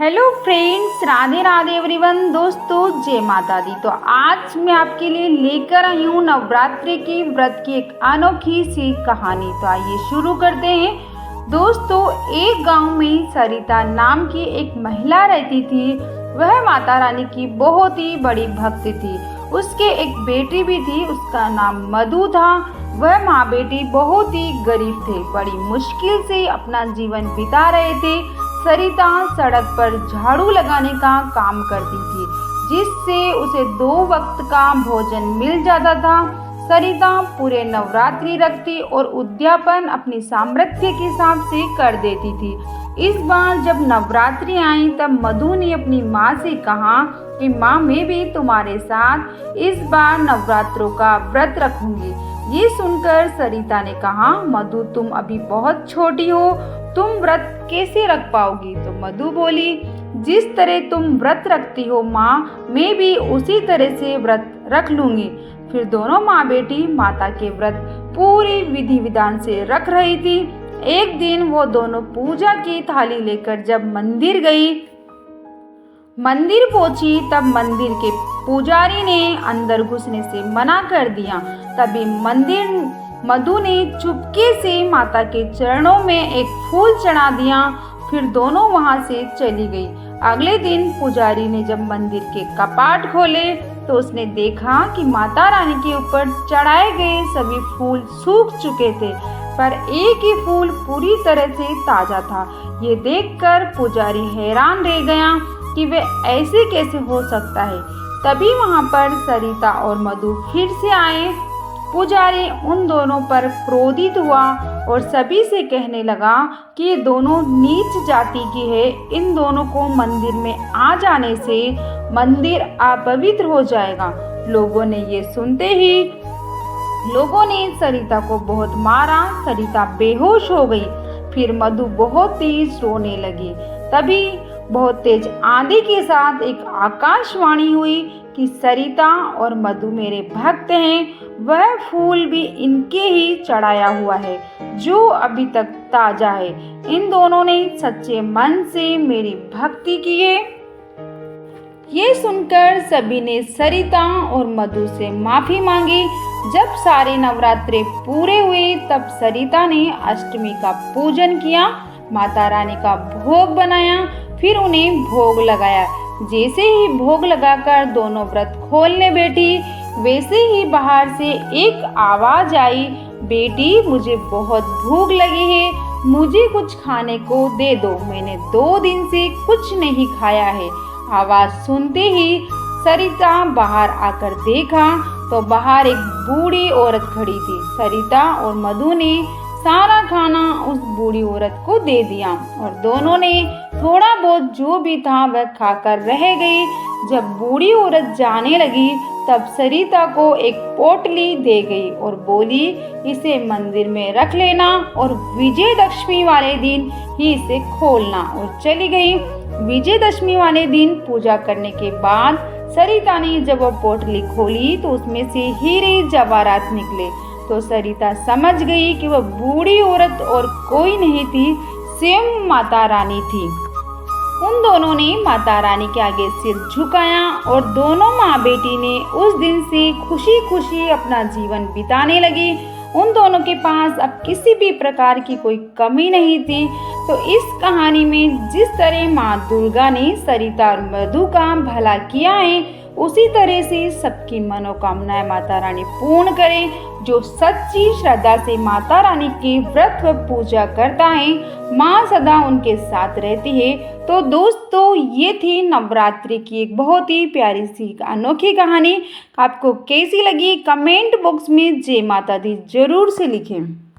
Hello friends, Radhe Radhe everyone. दोस्तों, जय माता दी। तो आज मैं आपके लिए लेकर आई हूँ नवरात्रि की व्रत की एक अनोखी सी कहानी। तो आइए शुरू करते हैं। दोस्तों, एक गांव में सरिता नाम की एक महिला रहती थी। वह माता रानी की बहुत ही बड़ी भक्त थी। उसके एक बेटी भी थी, उसका नाम मधु था। वह माँ बेटी बहुत ही गरीब थे, बड़ी मुश्किल से अपना जीवन बिता रहे थे। सरिता सड़क पर झाड़ू लगाने का काम करती थी, जिससे उसे 2 वक्त का भोजन मिल जाता था। सरिता पूरे नवरात्रि रखती और उद्यापन अपनी सामर्थ्य के हिसाब से कर देती थी। इस बार जब नवरात्रि आई तब मधु ने अपनी माँ से कहा कि माँ, मैं भी तुम्हारे साथ इस बार नवरात्रों का व्रत रखूंगी। ये सुनकर सरिता ने कहा, मधु, तुम अभी बहुत छोटी हो, तुम व्रत कैसे रख पाओगी? तो मधु बोली, जिस तरह तुम व्रत रखती हो माँ, मैं भी उसी तरह से व्रत रख लूंगी। फिर दोनों माँ बेटी माता के व्रत पूरी विधि विधान से रख रही थी। एक दिन वो दोनों पूजा की थाली लेकर जब मंदिर पहुंची तब मंदिर के पुजारी ने अंदर घुसने से मना कर दिया। तभी मधु ने चुपके से माता के चरणों में एक फूल चढ़ा दिया। फिर दोनों वहां से चली गई। अगले दिन पुजारी ने जब मंदिर के कपाट खोले तो उसने देखा कि माता रानी के ऊपर चढ़ाए गए सभी फूल सूख चुके थे, पर एक ही फूल पूरी तरह से ताजा था। ये देखकर पुजारी हैरान रह गया कि वे ऐसे कैसे हो सकता है। तभी वहां पर सरिता और मधु फिर से आए। पुजारी उन दोनों पर क्रोधित हुआ और सभी से कहने लगा कि ये दोनों नीच जाति की है। इन दोनों को मंदिर में आ जाने से मंदिर अपवित्र हो जाएगा। लोगों ने सरिता को बहुत मारा। सरिता बेहोश हो गई। फिर मधु बहुत तेज रोने लगी। तभी बहुत तेज आंधी के साथ एक आकाशवाणी हुई कि सरिता और मधु मेरे भक्त हैं। वह फूल भी इनके ही चढ़ाया हुआ है जो अभी तक ताजा है। इन दोनों ने सच्चे मन से मेरी भक्ति की है। ये सुनकर सभी ने सरिता और मधु से माफी मांगी। जब सारे नवरात्रे पूरे हुए तब सरिता ने अष्टमी का पूजन किया, माता रानी का भोग बनाया, फिर उन्हें भोग लगाया। जैसे ही भोग लगाकर दोनों व्रत खोलने बैठी, वैसे ही बाहर से एक आवाज आई, बेटी, मुझे बहुत भूख लगी है, मुझे कुछ खाने को दे दो, मैंने 2 दिन से कुछ नहीं खाया है। आवाज सुनते ही सरिता बाहर आकर देखा तो बाहर एक बूढ़ी औरत खड़ी थी। सरिता और मधु ने सारा खाना उस बूढ़ी औरत को दे दिया और दोनों ने थोड़ा बहुत जो भी था वह खाकर रह गई। जब बूढ़ी औरत जाने लगी तब सरिता को एक पोटली दे गई और बोली, इसे मंदिर में रख लेना और विजयदशमी वाले दिन ही इसे खोलना, और चली गई। विजयदशमी वाले दिन पूजा करने के बाद सरिता ने जब वो पोटली खोली तो उसमें से हीरे जवाहरात निकले। तो सरिता समझ गई कि वह बूढ़ी औरत और कोई नहीं थी, स्वयं माता रानी थी। उन दोनों ने माता रानी के आगे सिर झुकाया और दोनों माँ बेटी ने उस दिन से खुशी खुशी अपना जीवन बिताने लगी। उन दोनों के पास अब किसी भी प्रकार की कोई कमी नहीं थी। तो इस कहानी में जिस तरह माँ दुर्गा ने सरिता और मधु का भला किया है, उसी तरह से सबकी मनोकामनाएं माता रानी पूर्ण करें। जो सच्ची श्रद्धा से माता रानी की व्रत व पूजा करता है, माँ सदा उनके साथ रहती है। तो दोस्तों, ये थी नवरात्रि की एक बहुत ही प्यारी सी अनोखी कहानी। आपको कैसी लगी कमेंट बॉक्स में जय माता दी जरूर से लिखें।